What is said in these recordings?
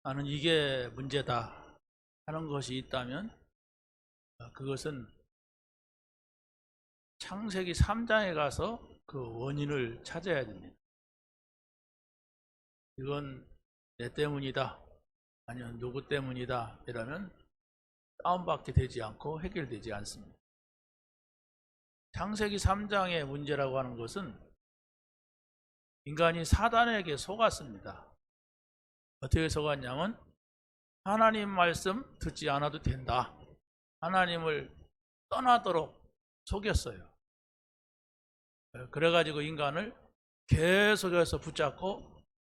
나는 이게 문제다 하는 것이 있다면 그것은 창세기 3장에 가서 그 원인을 찾아야 됩니다. 이건 내 때문이다, 아니면 누구 때문이다 이러면 다운받게 되지 않고 해결되지 않습니다. 창세기 3장의 문제라고 하는 것은 인간이 사단에게 속았습니다. 어떻게 속았냐면 하나님 말씀 듣지 않아도 된다, 하나님을 떠나도록 속였어요. 그래가지고 인간을 계속해서 붙잡고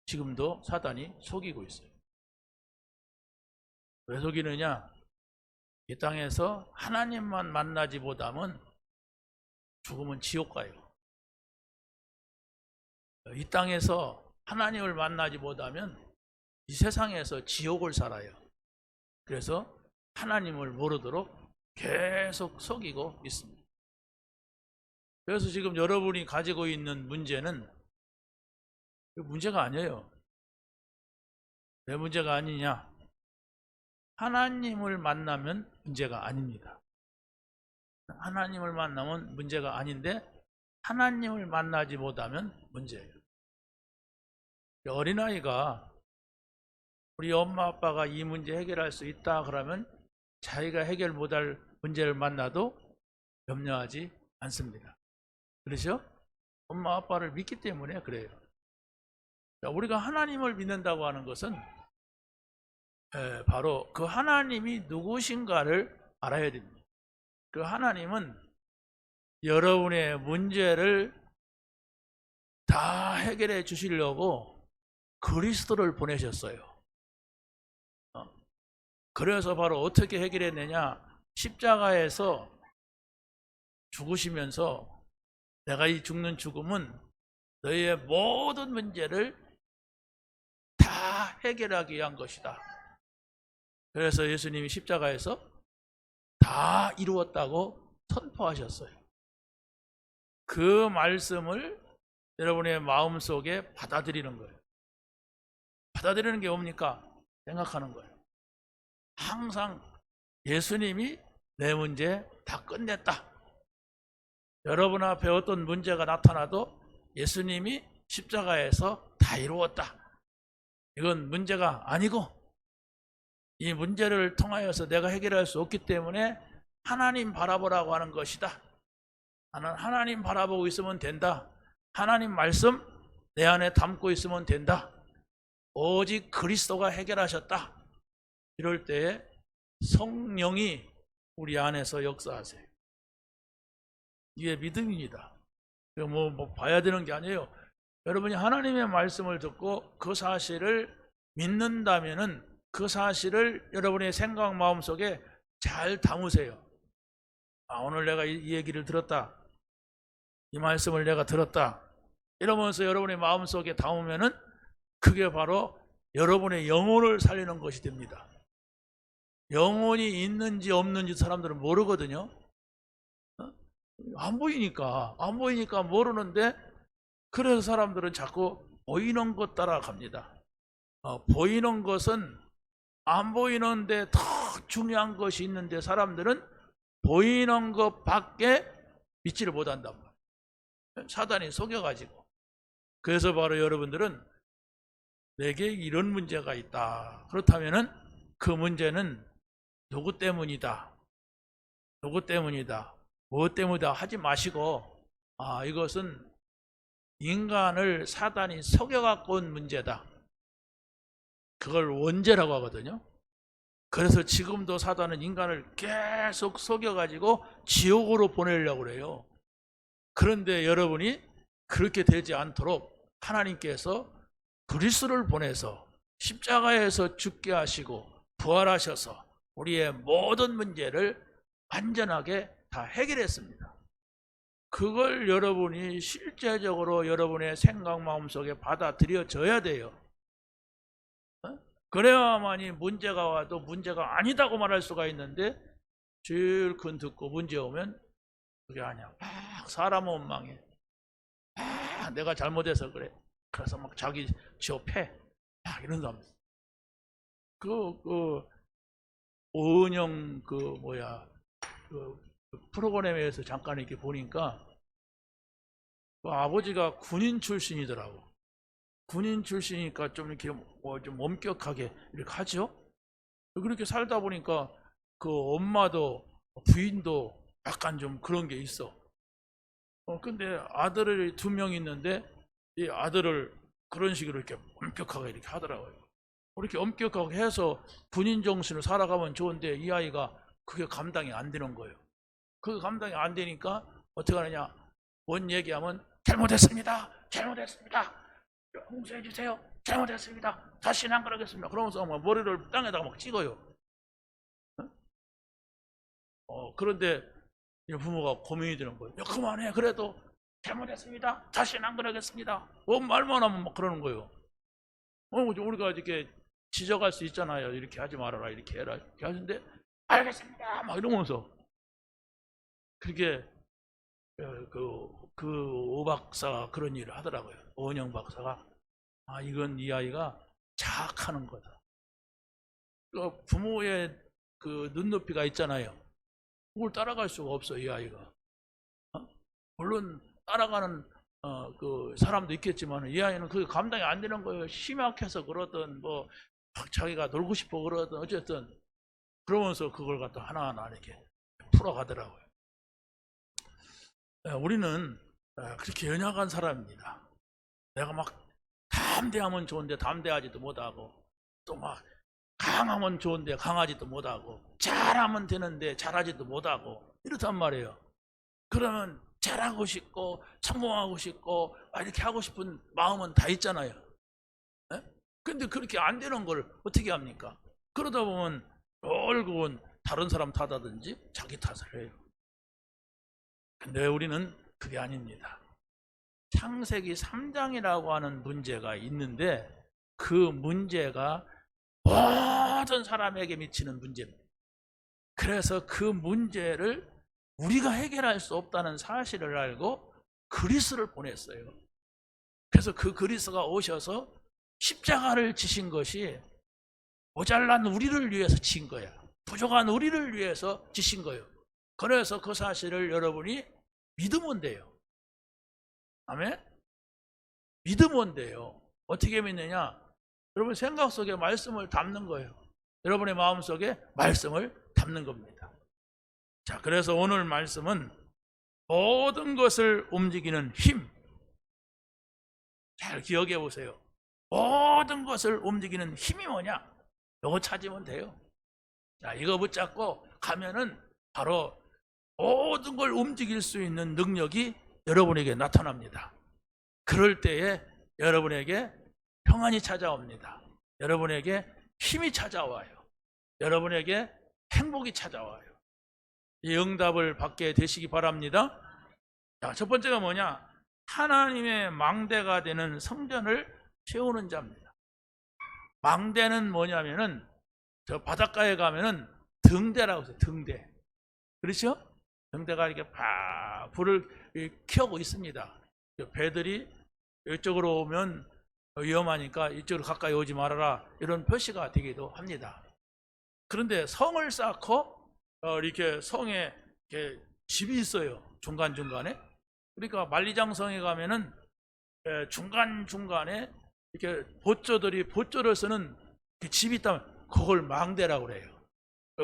지금도 사단이 속이고 있어요. 왜 속이느냐? 이 땅에서 하나님만 만나지 못하면 죽으면 지옥 가요. 이 땅에서 하나님을 만나지 못하면 이 세상에서 지옥을 살아요. 그래서 하나님을 모르도록 계속 속이고 있습니다. 그래서 지금 여러분이 가지고 있는 문제는 문제가 아니에요. 왜 문제가 아니냐? 하나님을 만나면 문제가 아닙니다. 하나님을 만나면 문제가 아닌데 하나님을 만나지 못하면 문제예요. 어린아이가 우리 엄마 아빠가 이 문제 해결할 수 있다 그러면 자기가 해결 못할 문제를 만나도 염려하지 않습니다. 그렇죠? 엄마 아빠를 믿기 때문에 그래요. 우리가 하나님을 믿는다고 하는 것은 바로 그 하나님이 누구신가를 알아야 됩니다. 그 하나님은 여러분의 문제를 다 해결해 주시려고 그리스도를 보내셨어요. 그래서 바로 어떻게 해결했느냐? 십자가에서 죽으시면서 내가 이 죽는 죽음은 너희의 모든 문제를 다 해결하기 위한 것이다. 그래서 예수님이 십자가에서 다 이루었다고 선포하셨어요. 그 말씀을 여러분의 마음속에 받아들이는 거예요. 받아들이는 게 뭡니까? 생각하는 거예요. 항상 예수님이 내 문제 다 끝냈다. 여러분 앞에 어떤 문제가 나타나도 예수님이 십자가에서 다 이루었다. 이건 문제가 아니고 이 문제를 통하여서 내가 해결할 수 없기 때문에 하나님 바라보라고 하는 것이다. 나는 하나님 바라보고 있으면 된다. 하나님 말씀 내 안에 담고 있으면 된다. 오직 그리스도가 해결하셨다. 이럴 때에 성령이 우리 안에서 역사하세요. 이게 믿음입니다. 뭐 봐야 되는 게 아니에요. 여러분이 하나님의 말씀을 듣고 그 사실을 믿는다면은 그 사실을 여러분의 생각 마음속에 잘 담으세요. 오늘 내가 이 얘기를 들었다. 이 말씀을 내가 들었다. 이러면서 여러분의 마음속에 담으면은 그게 바로 여러분의 영혼을 살리는 것이 됩니다. 영혼이 있는지 없는지 사람들은 모르거든요. 안 보이니까 모르는데 그래서 사람들은 자꾸 보이는 것 따라갑니다. 보이는 것은 안 보이는데 더 중요한 것이 있는데 사람들은 보이는 것밖에 믿지를 못한단 말이에요. 사단이 속여가지고. 그래서 바로 여러분들은 내게 이런 문제가 있다. 그렇다면은 그 문제는 누구 때문이다. 누구 때문이다. 무엇 때문이다 하지 마시고 이것은 인간을 사단이 속여갖고 온 문제다. 그걸 원죄라고 하거든요. 그래서 지금도 사단은 인간을 계속 속여가지고 지옥으로 보내려고 그래요. 그런데 여러분이 그렇게 되지 않도록 하나님께서 그리스도를 보내서 십자가에서 죽게 하시고 부활하셔서 우리의 모든 문제를 완전하게 다 해결했습니다. 그걸 여러분이 실제적으로 여러분의 생각 마음속에 받아들여져야 돼요. 그래야만이 문제가 와도 문제가 아니다고 말할 수가 있는데 질끈 듣고 문제 오면 그게 아니야. 막 사람 원망해. 내가 잘못해서 그래. 그래서 막 자기 지업해. 막 이런 사람. 오은영 프로그램에서 잠깐 이렇게 보니까 아버지가 군인 출신이더라고. 군인 출신이니까 좀 이렇게 좀 엄격하게 이렇게 하죠. 그렇게 살다 보니까 그 엄마도 부인도 약간 좀 그런 게 있어. 근데 아들을 2명 있는데 이 아들을 그런 식으로 이렇게 엄격하게 이렇게 하더라고요. 그렇게 엄격하게 해서 군인 정신을 살아가면 좋은데 이 아이가 그게 감당이 안 되는 거예요. 그게 감당이 안 되니까 어떻게 하느냐? 뭔 얘기하면 잘못했습니다. 홍수해 주세요. 잘못했습니다. 다시는 안 그러겠습니다. 그러면서 막 머리를 땅에다가 막 찍어요. 그런데 부모가 고민이 되는 거예요. 그만해. 그래도 잘못했습니다. 다시는 안 그러겠습니다. 말만 하면 막 그러는 거예요. 우리가 이렇게 지적할 수 있잖아요. 이렇게 하지 말아라. 이렇게 해라. 이렇게 하는데 알겠습니다. 막 이러면서 그렇게 오 박사가 그런 일을 하더라고요. 오은영 박사가. 이건 이 아이가 자학하는 거다. 부모의 그 눈높이가 있잖아요. 그걸 따라갈 수가 없어, 이 아이가. 물론 따라가는 그 사람도 있겠지만 이 아이는 그게 감당이 안 되는 거예요. 심약해서 그러든 뭐 자기가 놀고 싶어 그러든 어쨌든 그러면서 그걸 갖다 하나하나 이렇게 풀어가더라고요. 우리는 그렇게 연약한 사람입니다. 내가 막 담대하면 좋은데 담대하지도 못하고 또 막 강하면 좋은데 강하지도 못하고 잘하면 되는데 잘하지도 못하고 이렇단 말이에요. 그러면 잘하고 싶고 성공하고 싶고 이렇게 하고 싶은 마음은 다 있잖아요. 근데 그렇게 안 되는 걸 어떻게 합니까? 그러다 보면 결국은 다른 사람 탓하든지 자기 탓을 해요. 근데 우리는 그게 아닙니다. 창세기 3장이라고 하는 문제가 있는데 그 문제가 모든 사람에게 미치는 문제입니다. 그래서 그 문제를 우리가 해결할 수 없다는 사실을 알고 그리스도를 보냈어요. 그래서 그 그리스도가 오셔서 십자가를 지신 것이 모자란 우리를 위해서 진 거야. 부족한 우리를 위해서 지신 거예요. 그래서 그 사실을 여러분이 믿으면 돼요. 아멘? 믿으면 돼요. 어떻게 믿느냐? 여러분 생각 속에 말씀을 담는 거예요. 여러분의 마음 속에 말씀을 담는 겁니다. 자, 그래서 오늘 말씀은 모든 것을 움직이는 힘. 잘 기억해 보세요. 모든 것을 움직이는 힘이 뭐냐? 이거 찾으면 돼요. 자, 이거 붙잡고 가면은 바로 모든 걸 움직일 수 있는 능력이 여러분에게 나타납니다. 그럴 때에 여러분에게 평안이 찾아옵니다. 여러분에게 힘이 찾아와요. 여러분에게 행복이 찾아와요. 이 응답을 받게 되시기 바랍니다. 자, 첫 번째가 뭐냐? 하나님의 망대가 되는 성전을 세우는 자입니다. 망대는 뭐냐면은 저 바닷가에 가면은 등대라고 해서 등대. 그렇죠? 등대가 이렇게 팍 불을 켜고 있습니다. 배들이 이쪽으로 오면 위험하니까 이쪽으로 가까이 오지 말아라 이런 표시가 되기도 합니다. 그런데 성을 쌓고 이렇게 성에 이렇게 집이 있어요. 중간중간에. 그러니까 만리장성에 가면은 중간중간에 이렇게 보조를 쓰는 집이 있다면 그걸 망대라고 그래요.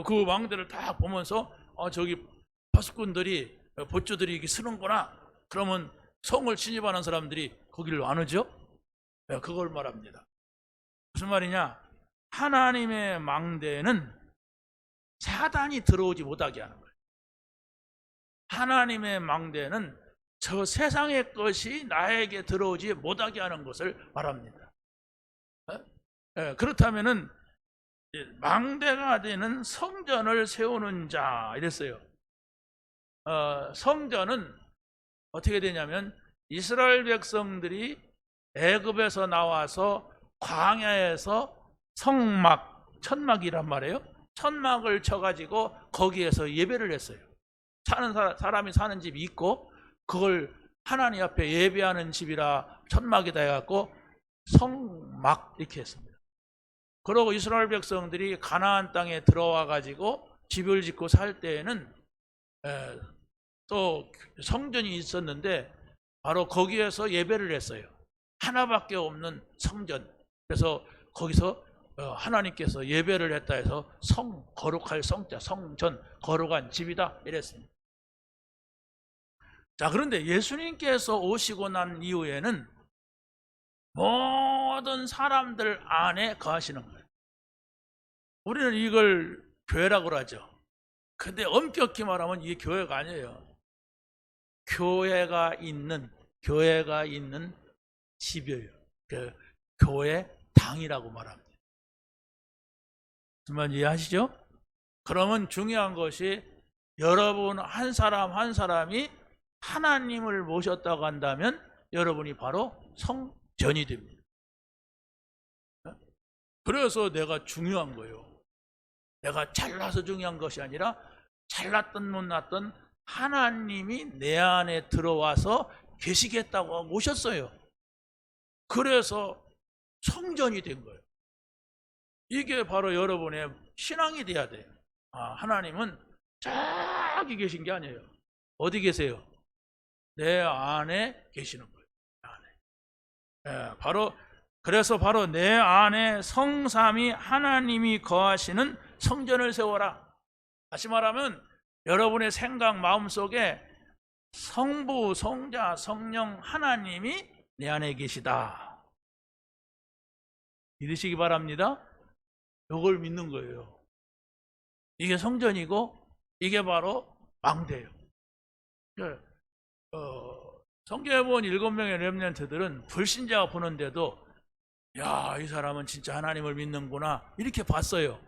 그 망대를 딱 보면서 저기 파수꾼들이 보조들이 이렇게 쓰는구나. 그러면 성을 침입하는 사람들이 거기를 안 오죠? 그걸 말합니다. 무슨 말이냐? 하나님의 망대는 사단이 들어오지 못하게 하는 거예요. 하나님의 망대는 저 세상의 것이 나에게 들어오지 못하게 하는 것을 말합니다. 그렇다면은 망대가 되는 성전을 세우는 자 이랬어요. 성전은 어떻게 되냐면 이스라엘 백성들이 애굽에서 나와서 광야에서 천막이란 말이에요. 천막을 쳐가지고 거기에서 예배를 했어요. 사람이 사는 집이 있고 그걸 하나님 앞에 예배하는 집이라 천막이다 해갖고 성막 이렇게 했습니다. 그러고 이스라엘 백성들이 가나안 땅에 들어와 가지고 집을 짓고 살 때에는 또 성전이 있었는데 바로 거기에서 예배를 했어요. 하나밖에 없는 성전. 그래서 거기서 하나님께서 예배를 했다 해서 거룩할 성자, 성전, 거룩한 집이다 이랬습니다. 자, 그런데 예수님께서 오시고 난 이후에는 모든 사람들 안에 거하시는 거예요. 우리는 이걸 교회라고 하죠. 근데 엄격히 말하면 이게 교회가 아니에요. 교회가 있는 집이에요. 그 교회 당이라고 말합니다. 정말 이해하시죠? 그러면 중요한 것이 여러분 한 사람 한 사람이 하나님을 모셨다고 한다면 여러분이 바로 성전이 됩니다. 그래서 내가 중요한 거예요. 내가 잘나서 중요한 것이 아니라 잘났든 못났든 하나님이 내 안에 들어와서 계시겠다고 모셨어요. 그래서 성전이 된 거예요. 이게 바로 여러분의 신앙이 돼야 돼요. 하나님은 저기 계신 게 아니에요. 어디 계세요? 내 안에 계시는 거예요. 그래서 바로 내 안에 성삼위 하나님이 거하시는 성전을 세워라. 다시 말하면 여러분의 생각 마음속에 성부, 성자, 성령 하나님이 내 안에 계시다. 믿으시기 바랍니다. 이걸 믿는 거예요. 이게 성전이고 이게 바로 망대예요. 성경에 본 7명의 렘넌트들은 불신자가 보는데도 야, 이 사람은 진짜 하나님을 믿는구나 이렇게 봤어요.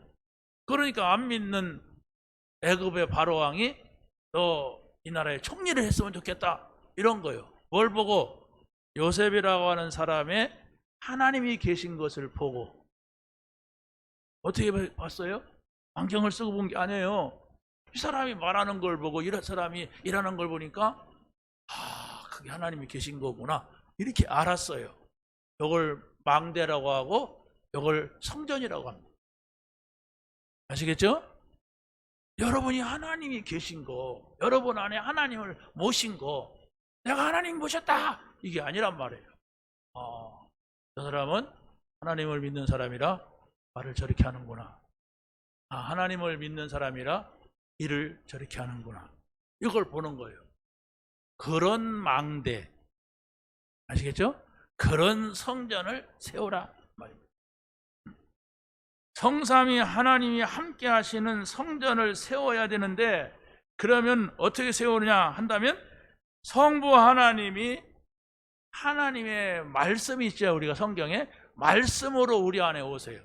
그러니까 안 믿는 애굽의 바로왕이 너 이 나라에 총리를 했으면 좋겠다 이런 거예요. 뭘 보고? 요셉이라고 하는 사람의 하나님이 계신 것을 보고. 어떻게 봤어요? 안경을 쓰고 본 게 아니에요. 이 사람이 말하는 걸 보고 이 사람이 일하는 걸 보니까 그게 하나님이 계신 거구나 이렇게 알았어요. 이걸 망대라고 하고 이걸 성전이라고 합니다. 아시겠죠? 여러분이 하나님이 계신 거, 여러분 안에 하나님을 모신 거, 내가 하나님 모셨다 이게 아니란 말이에요. 저 사람은 하나님을 믿는 사람이라 말을 저렇게 하는구나. 하나님을 믿는 사람이라 일을 저렇게 하는구나. 이걸 보는 거예요. 그런 망대, 아시겠죠? 그런 성전을 세우라 말입니다. 성삼위 하나님이 함께 하시는 성전을 세워야 되는데, 그러면 어떻게 세우느냐 한다면 성부 하나님이 하나님의 말씀이 있죠. 우리가 성경에 말씀으로 우리 안에 오세요.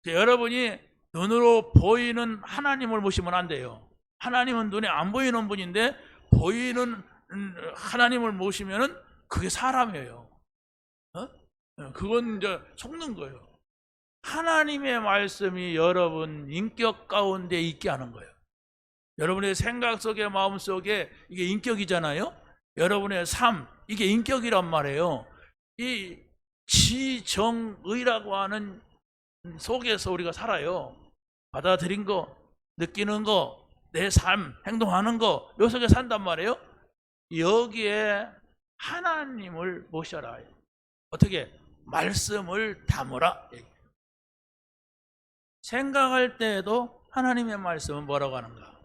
여러분이 눈으로 보이는 하나님을 모시면 안 돼요. 하나님은 눈에 안 보이는 분인데 보이는 하나님을 모시면은 그게 사람이에요. 그건 이제 속는 거예요. 하나님의 말씀이 여러분 인격 가운데 있게 하는 거예요. 여러분의 생각 속에 마음 속에 이게 인격이잖아요. 여러분의 삶 이게 인격이란 말이에요. 이 지정의라고 하는 속에서 우리가 살아요. 받아들인 거, 느끼는 거, 내 삶, 행동하는 거, 요 속에 산단 말이에요. 여기에 하나님을 모셔라. 어떻게? 말씀을 담으라. 생각할 때에도 하나님의 말씀은 뭐라고 하는가?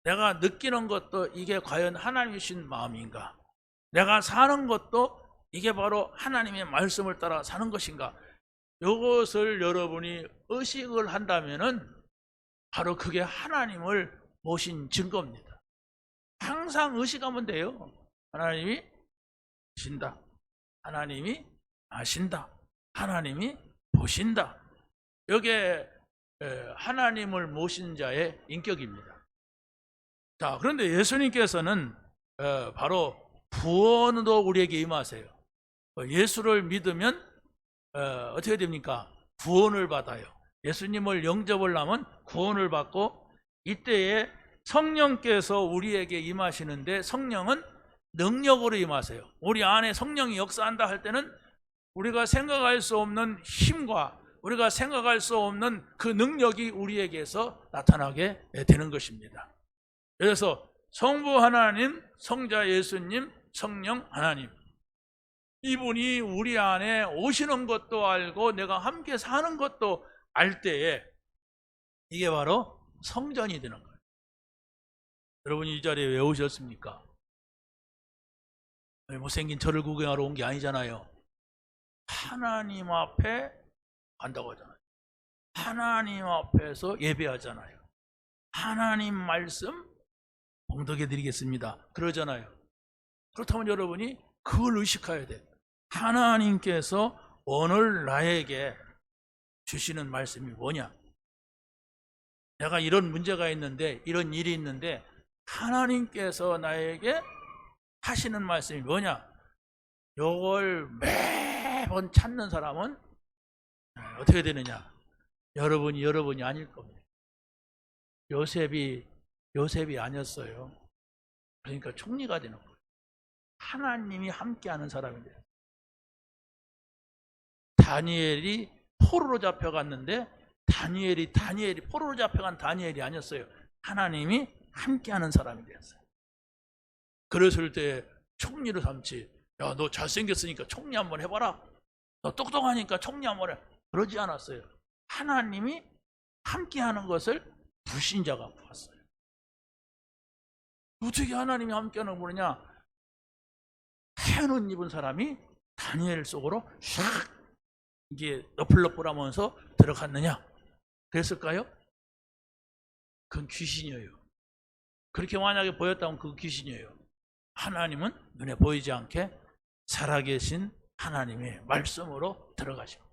내가 느끼는 것도 이게 과연 하나님이 주신 마음인가? 내가 사는 것도 이게 바로 하나님의 말씀을 따라 사는 것인가? 이것을 여러분이 의식을 한다면은 바로 그게 하나님을 모신 증거입니다. 항상 의식하면 돼요. 하나님이 보신다. 하나님이 아신다. 하나님이 보신다. 이게 하나님을 모신 자의 인격입니다. 자, 그런데 예수님께서는 바로 구원도 우리에게 임하세요. 예수를 믿으면 어떻게 됩니까? 구원을 받아요. 예수님을 영접을 하면 구원을 받고, 이때에 성령께서 우리에게 임하시는데 성령은 능력으로 임하세요. 우리 안에 성령이 역사한다 할 때는 우리가 생각할 수 없는 힘과 우리가 생각할 수 없는 그 능력이 우리에게서 나타나게 되는 것입니다. 그래서 성부 하나님, 성자 예수님, 성령 하나님, 이분이 우리 안에 오시는 것도 알고 내가 함께 사는 것도 알 때에 이게 바로 성전이 되는 거예요. 여러분이 이 자리에 왜 오셨습니까? 못생긴 저를 구경하러 온 게 아니잖아요. 하나님 앞에 간다고 하잖아요. 하나님 앞에서 예배하잖아요. 하나님 말씀 봉독해 드리겠습니다 그러잖아요. 그렇다면 여러분이 그걸 의식해야 돼요. 하나님께서 오늘 나에게 주시는 말씀이 뭐냐? 내가 이런 문제가 있는데, 이런 일이 있는데 하나님께서 나에게 하시는 말씀이 뭐냐? 이걸 매번 찾는 사람은 어떻게 되느냐? 여러분이 아닐 겁니다. 요셉이 아니었어요. 그러니까 총리가 되는 거예요. 하나님이 함께하는 사람이 돼요. 다니엘이 포로로 잡혀갔는데 다니엘이 포로로 잡혀간 다니엘이 아니었어요. 하나님이 함께하는 사람이 되었어요. 그랬을 때 총리로 삼지, 야, 너 잘생겼으니까 총리 한번 해봐라, 너 똑똑하니까 총리 한번 해, 그러지 않았어요. 하나님이 함께하는 것을 불신자가 봤어요. 어떻게 하나님이 함께하는 거냐? 해운 입은 사람이 다니엘 속으로 샥 이게 너플너플하면서 들어갔느냐? 그랬을까요? 그건 귀신이에요. 그렇게 만약에 보였다면 그 귀신이에요. 하나님은 눈에 보이지 않게 살아계신 하나님의 말씀으로 들어가시고,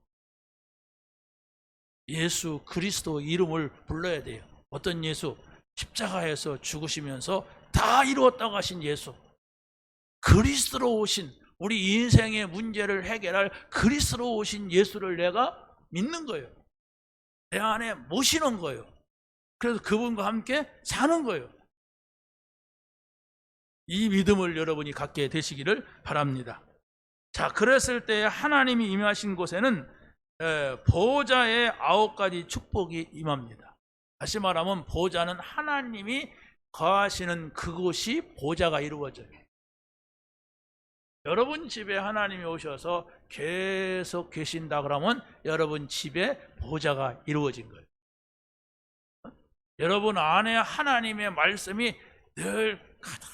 예수 그리스도 이름을 불러야 돼요. 어떤 예수? 십자가에서 죽으시면서 다 이루었다고 하신 예수, 그리스도로 오신, 우리 인생의 문제를 해결할 그리스도로 오신 예수를 내가 믿는 거예요. 내 안에 모시는 거예요. 그래서 그분과 함께 사는 거예요. 이 믿음을 여러분이 갖게 되시기를 바랍니다. 자, 그랬을 때 하나님이 임하신 곳에는 보좌의 9가지 축복이 임합니다. 다시 말하면 보좌는 하나님이 거하시는 그곳이 보좌가 이루어져요. 여러분 집에 하나님이 오셔서 계속 계신다 그러면 여러분 집에 보좌가 이루어진 거예요. 여러분 안에 하나님의 말씀이 늘 가득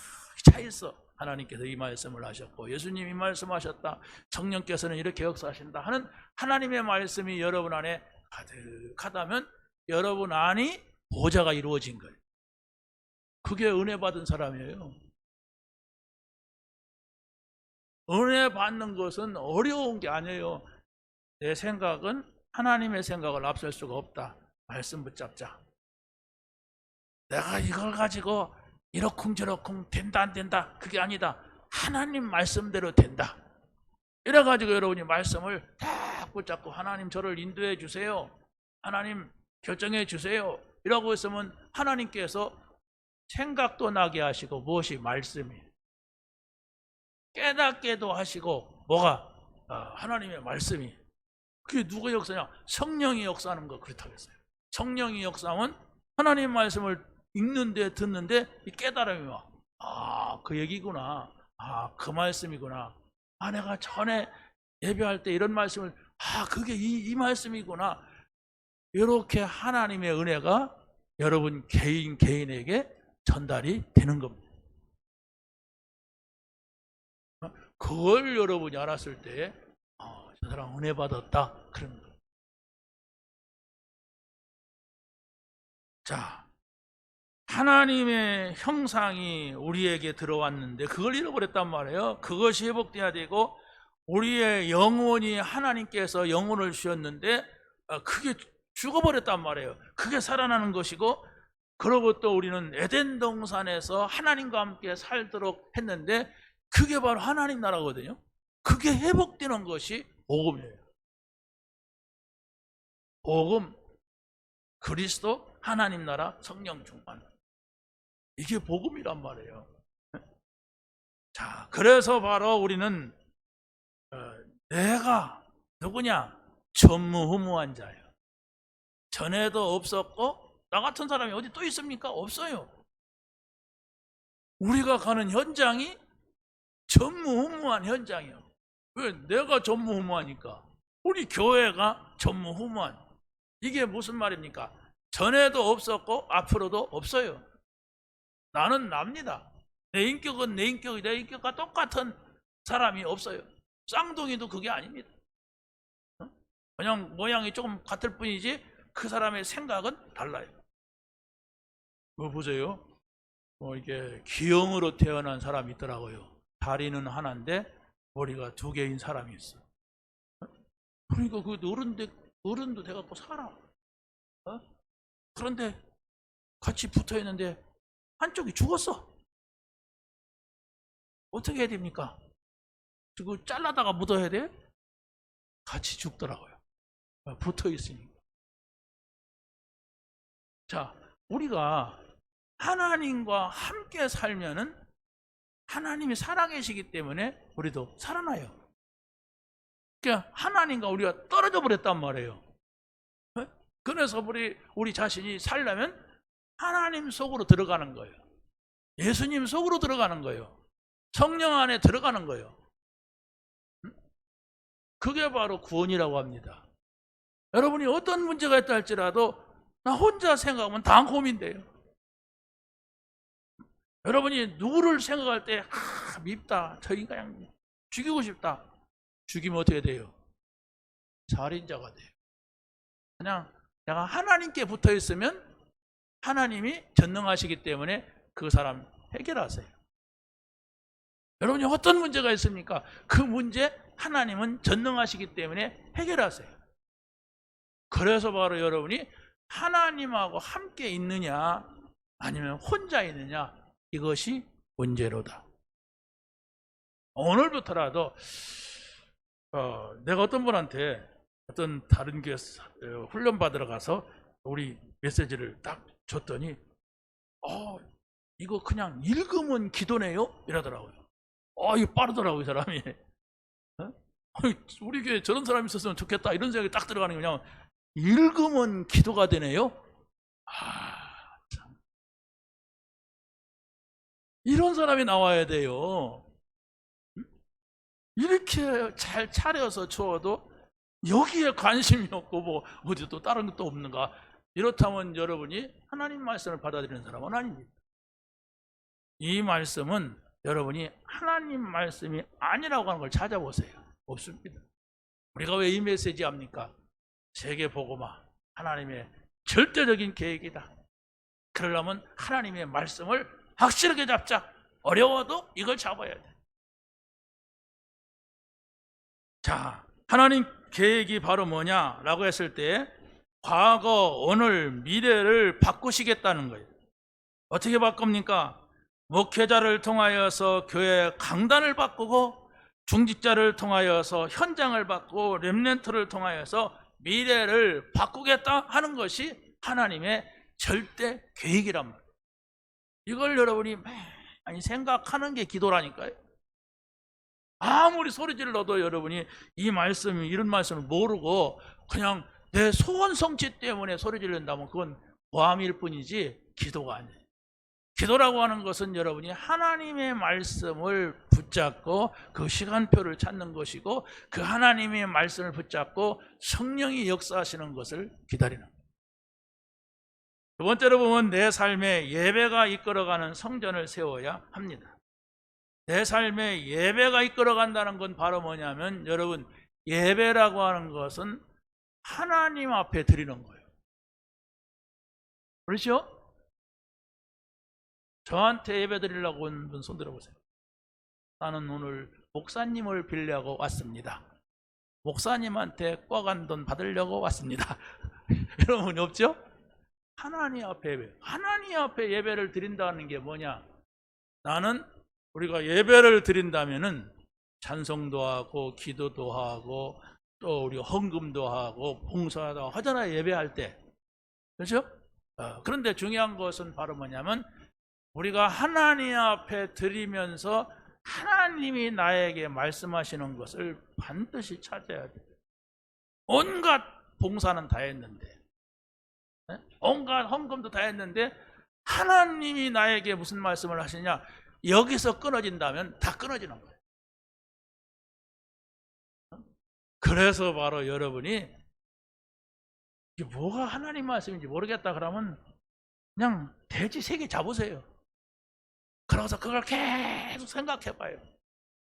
차 있어. 하나님께서 이 말씀을 하셨고 예수님이 말씀하셨다, 성령께서는 이렇게 역사하신다 하는 하나님의 말씀이 여러분 안에 가득하다면 여러분 안이 보좌가 이루어진 거예요. 그게 은혜 받은 사람이에요. 은혜 받는 것은 어려운 게 아니에요. 내 생각은 하나님의 생각을 앞설 수가 없다. 말씀 붙잡자. 내가 이걸 가지고 이러쿵저러쿵 된다 안 된다 그게 아니다. 하나님 말씀대로 된다. 이래가지고 여러분이 말씀을 딱 붙잡고 하나님 저를 인도해 주세요, 하나님 결정해 주세요 이라고 했으면 하나님께서 생각도 나게 하시고, 무엇이? 말씀이 깨닫게도 하시고, 뭐가? 하나님의 말씀이. 그게 누가 역사냐? 성령이 역사하는 거. 그렇다고 했어요. 성령이 역사하면 하나님 말씀을 읽는데 듣는데 이 깨달음이 와. 그 얘기구나. 그 말씀이구나. 내가 전에 예배할 때 이런 말씀을, 그게 이 말씀이구나. 이렇게 하나님의 은혜가 여러분 개인에게 전달이 되는 겁니다. 그걸 여러분이 알았을 때 저 사람 은혜 받았다 그런 거예요. 자, 하나님의 형상이 우리에게 들어왔는데 그걸 잃어버렸단 말이에요. 그것이 회복돼야 되고, 우리의 영혼이 하나님께서 영혼을 주셨는데 그게 죽어버렸단 말이에요. 그게 살아나는 것이고, 그러고 또 우리는 에덴 동산에서 하나님과 함께 살도록 했는데 그게 바로 하나님 나라거든요. 그게 회복되는 것이 복음이에요. 복음, 그리스도, 하나님 나라, 성령 충만. 이게 복음이란 말이에요. 자, 그래서 바로 우리는 내가 누구냐? 전무후무한 자예요. 전에도 없었고 나 같은 사람이 어디 또 있습니까? 없어요. 우리가 가는 현장이 전무후무한 현장이에요. 왜? 내가 전무후무하니까. 우리 교회가 전무후무한. 이게 무슨 말입니까? 전에도 없었고 앞으로도 없어요. 나는 납니다. 내 인격은 내 인격이 내 인격과 똑같은 사람이 없어요. 쌍둥이도 그게 아닙니다. 그냥 모양이 조금 같을 뿐이지 그 사람의 생각은 달라요. 뭐 보세요. 이게 기형으로 태어난 사람이 있더라고요. 다리는 하나인데 머리가 두 개인 사람이 있어. 그러니까 그 어른도 돼갖고 살아. 그런데 같이 붙어 있는데 한쪽이 죽었어. 어떻게 해야 됩니까? 그거 잘라다가 묻어야 돼? 같이 죽더라고요. 붙어 있으니까. 자, 우리가 하나님과 함께 살면은 하나님이 살아계시기 때문에 우리도 살아나요. 그러니까 하나님과 우리가 떨어져 버렸단 말이에요. 그래서 우리 자신이 살려면 하나님 속으로 들어가는 거예요. 예수님 속으로 들어가는 거예요. 성령 안에 들어가는 거예요. 그게 바로 구원이라고 합니다. 여러분이 어떤 문제가 있다 할지라도 나 혼자 생각하면 다 고민돼요. 여러분이 누구를 생각할 때 밉다, 저 인간 죽이고 싶다. 죽이면 어떻게 돼요? 살인자가 돼요. 그냥 내가 하나님께 붙어 있으면 하나님이 전능하시기 때문에 그 사람 해결하세요. 여러분이 어떤 문제가 있습니까? 그 문제 하나님은 전능하시기 때문에 해결하세요. 그래서 바로 여러분이 하나님하고 함께 있느냐 아니면 혼자 있느냐 이것이 문제로다. 오늘부터라도 내가 어떤 분한테 어떤 다른 교회 훈련 받으러 가서 우리 메시지를 딱 줬더니 이거 그냥 읽으면 기도네요? 이러더라고요. 이거 빠르더라고요, 이 사람이. 우리 교회에 저런 사람이 있었으면 좋겠다 이런 생각이 딱 들어가는 게 그냥 읽으면 기도가 되네요? 참. 이런 사람이 나와야 돼요. 이렇게 잘 차려서 주어도 여기에 관심이 없고 뭐 어디 또 다른 것도 없는가? 이렇다면 여러분이 하나님 말씀을 받아들이는 사람은 아닙니다. 이 말씀은 여러분이 하나님 말씀이 아니라고 하는 걸 찾아보세요. 없습니다. 우리가 왜 이 메시지 합니까? 세계복음화, 하나님의 절대적인 계획이다. 그러려면 하나님의 말씀을 확실하게 잡자. 어려워도 이걸 잡아야 돼. 자, 하나님 계획이 바로 뭐냐라고 했을 때 과거, 오늘, 미래를 바꾸시겠다는 거예요. 어떻게 바꿉니까? 목회자를 통하여서 교회 강단을 바꾸고 중직자를 통하여서 현장을 바꾸고 렘넌트를 통하여서 미래를 바꾸겠다 하는 것이 하나님의 절대 계획이란 말이에요. 이걸 여러분이 많이 생각하는 게 기도라니까요. 아무리 소리 질러도 여러분이 이 말씀, 이런 말씀을 모르고 그냥 내 소원 성취 때문에 소리 지른다면 그건 고함일 뿐이지 기도가 아니에요. 기도라고 하는 것은 여러분이 하나님의 말씀을 붙잡고 그 시간표를 찾는 것이고 그 하나님의 말씀을 붙잡고 성령이 역사하시는 것을 기다리는 거예요. 두 번째로 보면 내 삶에 예배가 이끌어가는 성전을 세워야 합니다. 내 삶에 예배가 이끌어간다는 건 바로 뭐냐면 여러분 예배라고 하는 것은 하나님 앞에 드리는 거예요. 그렇죠? 저한테 예배 드리려고 온 분 손 들어보세요. 나는 오늘 목사님을 빌려고 왔습니다. 목사님한테 꽉한 돈 받으려고 왔습니다. 이런 분이 없죠? 하나님 앞에 예배. 하나님 앞에 예배를 드린다는 게 뭐냐? 나는 우리가 예배를 드린다면은 찬송도 하고 기도도 하고 또 우리 헌금도 하고 봉사도 하잖아요. 예배할 때. 그렇죠? 그런데 중요한 것은 바로 뭐냐면 우리가 하나님 앞에 드리면서 하나님이 나에게 말씀하시는 것을 반드시 찾아야 돼요. 온갖 봉사는 다 했는데, 온갖 헌금도 다 했는데 하나님이 나에게 무슨 말씀을 하시냐? 여기서 끊어진다면 다 끊어지는 거예요. 그래서 바로 여러분이 이게 뭐가 하나님 말씀인지 모르겠다 그러면 그냥 돼지 3개 잡으세요. 그러고서 그걸 계속 생각해 봐요.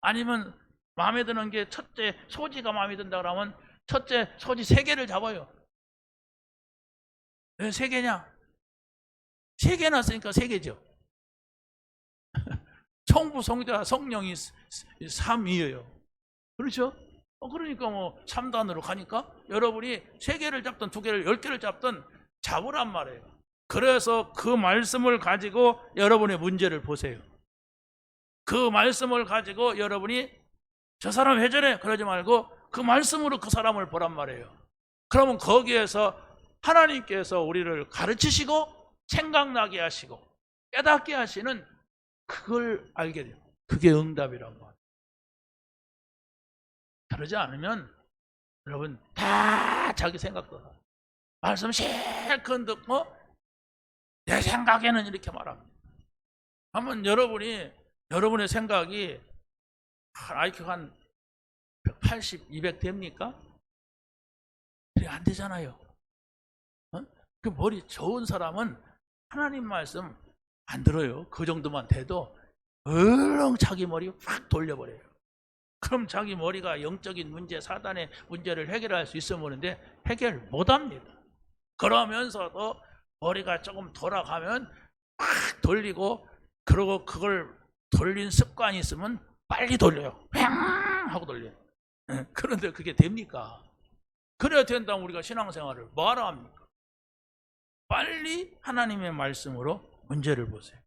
아니면 마음에 드는 게 첫째 소지가 마음에 든다 그러면 첫째 소지 3개를 잡아요. 왜 3개냐? 3개 났으니까 3개죠. 성부, 성자, 성령이 3이에요. 그렇죠? 그러니까 뭐 3단으로 가니까 여러분이 3개를 잡든 2개를 10개를 잡든 잡으란 말이에요. 그래서 그 말씀을 가지고 여러분의 문제를 보세요. 그 말씀을 가지고 여러분이 저 사람 왜 저래? 그러지 말고 그 말씀으로 그 사람을 보란 말이에요. 그러면 거기에서 하나님께서 우리를 가르치시고 생각나게 하시고 깨닫게 하시는 그걸 알게 돼요. 그게 응답이란 말이에요. 그러지 않으면 여러분 다 자기 생각도 말씀 실컷 듣고 내 생각에는 이렇게 말합니다. 한번 여러분의 생각이 IQ가 한 180, 200 됩니까? 그래 안 되잖아요. 그 머리 좋은 사람은 하나님 말씀 안 들어요. 그 정도만 돼도 얼렁 자기 머리 확 돌려버려요. 그럼 자기 머리가 영적인 문제, 사단의 문제를 해결할 수 있으면 모르는데 해결 못합니다. 그러면서도 머리가 조금 돌아가면 막 돌리고, 그리고 그걸 돌린 습관이 있으면 빨리 돌려요. 휑 하고 돌려요. 그런데 그게 됩니까? 그래야 된다면 우리가 신앙생활을 뭐하러 합니까? 빨리 하나님의 말씀으로 문제를 보세요.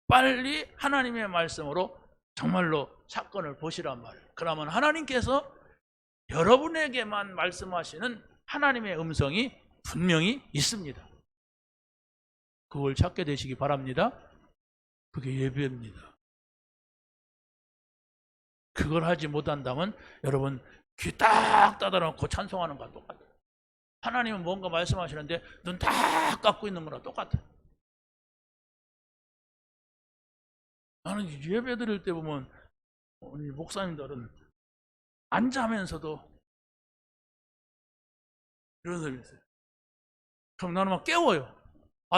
빨리 하나님의 말씀으로 정말로 사건을 보시란 말이에요. 그러면 하나님께서 여러분에게만 말씀하시는 하나님의 음성이 분명히 있습니다. 그걸 찾게 되시기 바랍니다. 그게 예배입니다. 그걸 하지 못한다면 여러분 귀 딱 닫아놓고 찬송하는 거랑 똑같아요. 하나님은 뭔가 말씀하시는데 눈 딱 감고 있는 거랑 똑같아요. 나는 예배 드릴 때 보면 우리 목사님들은 앉으면서도 이런 소리 했어요. 그럼 나는 막 깨워요.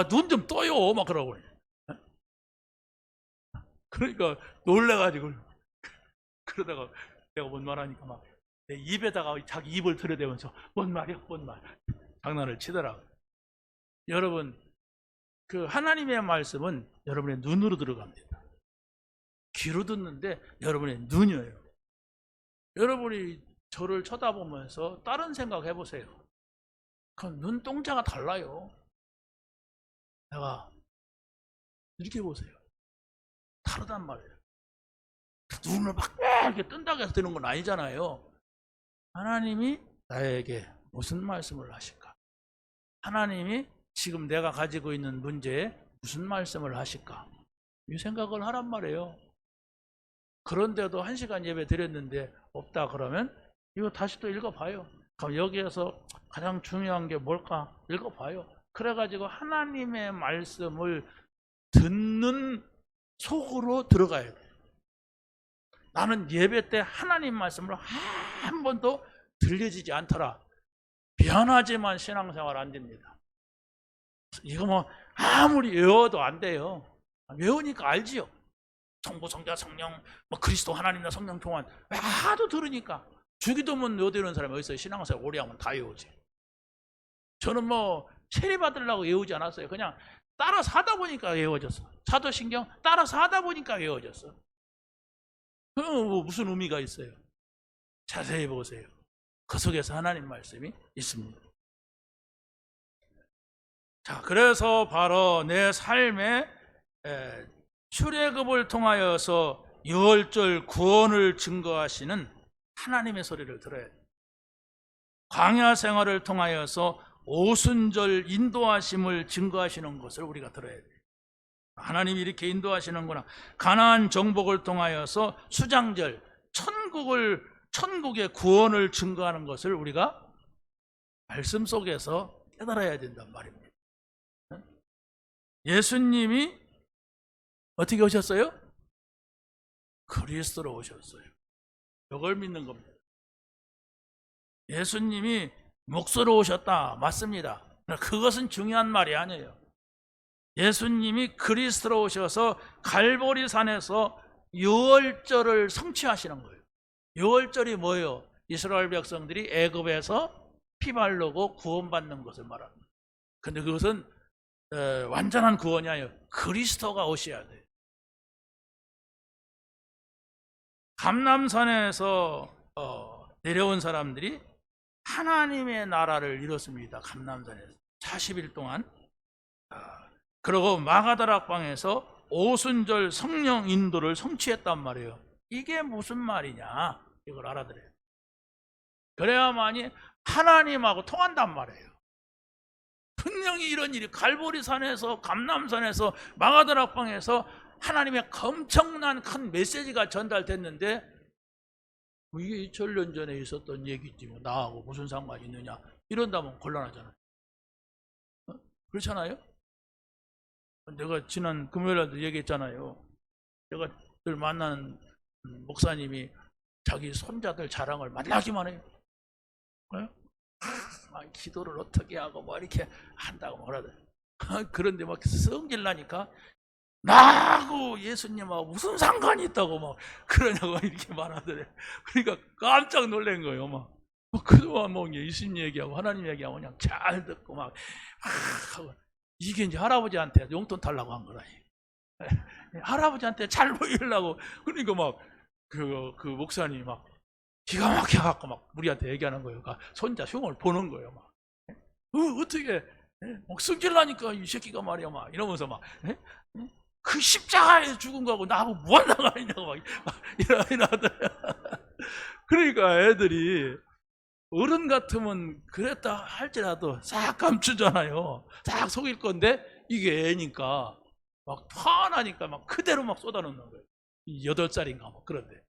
눈 좀 떠요. 막 그러고. 그러니까 놀래가지고 그러다가 내가 뭔 말하니까 막 내 입에다가 자기 입을 들여대면서 뭔 말이야, 뭔 말. 장난을 치더라고요. 여러분, 그 하나님의 말씀은 여러분의 눈으로 들어갑니다. 귀로 듣는데 여러분의 눈이에요. 여러분이 저를 쳐다보면서 다른 생각 해보세요. 그럼 눈동자가 달라요. 내가 이렇게 보세요. 다르단 말이에요. 눈을 막 이렇게 뜬다고 해서 되는 건 아니잖아요. 하나님이 나에게 무슨 말씀을 하실까? 하나님이 지금 내가 가지고 있는 문제에 무슨 말씀을 하실까? 이 생각을 하란 말이에요. 그런데도 1시간 예배 드렸는데 없다 그러면 이거 다시 또 읽어봐요. 그럼 여기에서 가장 중요한 게 뭘까? 읽어봐요. 그래가지고 하나님의 말씀을 듣는 속으로 들어가야 돼요. 나는 예배 때 하나님 말씀을 한 번도 들려지지 않더라. 미안하지만 신앙생활 안 됩니다. 이거 뭐 아무리 외워도 안 돼요. 외우니까 알지요. 성부, 성자, 성령, 뭐 그리스도, 하나님과 성령 통한 하도 들으니까 주기도문 외우는 사람이 어디 있어요? 신앙생활 오래 하면 다 외우지. 저는 뭐 세례 받으려고 외우지 않았어요. 그냥 따라서 하다 보니까 외워졌어. 사도신경 따라서 하다 보니까 외워졌어. 그럼 뭐 무슨 의미가 있어요? 자세히 보세요. 그 속에서 하나님 말씀이 있습니다. 자, 그래서 바로 내 삶의 출애굽을 통하여서 유월절 구원을 증거하시는 하나님의 소리를 들어야 돼요. 광야 생활을 통하여서 오순절 인도하심을 증거하시는 것을 우리가 들어야 돼요. 하나님이 이렇게 인도하시는구나. 가나안 정복을 통하여서 수장절, 천국의 구원을 증거하는 것을 우리가 말씀 속에서 깨달아야 된단 말입니다. 예수님이 어떻게 오셨어요? 그리스도로 오셨어요. 이걸 믿는 겁니다. 예수님이 목수로 오셨다. 맞습니다. 그것은 중요한 말이 아니에요. 예수님이 그리스도로 오셔서 갈보리 산에서 유월절을 성취하시는 거예요. 유월절이 뭐예요? 이스라엘 백성들이 애굽에서 피 바르고 구원받는 것을 말합니다. 근데 그것은 완전한 구원이 아니에요. 그리스도가 오셔야 돼요. 감람산에서 내려온 사람들이 하나님의 나라를 이뤘습니다. 감람산에서 40일 동안. 그리고 마가다락방에서 오순절 성령 인도를 성취했단 말이에요. 이게 무슨 말이냐, 이걸 알아들어요. 그래야만이 하나님하고 통한단 말이에요. 분명히 이런 일이 갈보리산에서, 감람산에서, 마가다락방에서 하나님의 엄청난 큰 메시지가 전달됐는데 이게 2000년 전에 있었던 얘기지 뭐 나하고 무슨 상관이 있느냐, 이런다면 곤란하잖아요. 그렇잖아요? 내가 지난 금요일에도 얘기했잖아요. 제가 늘 만나는 목사님이 자기 손자들 자랑을 만나기만 해요. 기도를 어떻게 하고 뭐 이렇게 한다고 뭐라든. 그런데 막 성질 나니까 나하고 예수님하고 무슨 상관이 있다고 막 그러냐고 이렇게 말하더래. 그러니까 깜짝 놀란 거예요. 막 그동안 뭐 예수님 얘기하고 하나님 얘기하고 그냥 잘 듣고 막 하고, 이게 이제 할아버지한테 용돈 달라고 한 거라. 할아버지한테 잘 보이려고. 그러니까 막 그 목사님이 막 기가 막혀갖고 막 우리한테 얘기하는 거예요. 그러니까 손자 흉을 보는 거예요. 막 어떻게 막 성질 나니까 이 새끼가 말이야 막 이러면서 막 그 십자가에 죽은 거하고 나하고 무한 상관이냐고 막 이러더래요. 그러니까 애들이 어른 같으면 그랬다 할지라도 싹 감추잖아요. 싹 속일 건데 이게 애니까 막 화나니까 막 그대로 막 쏟아놓는 거예요. 8살인가 뭐 그런데.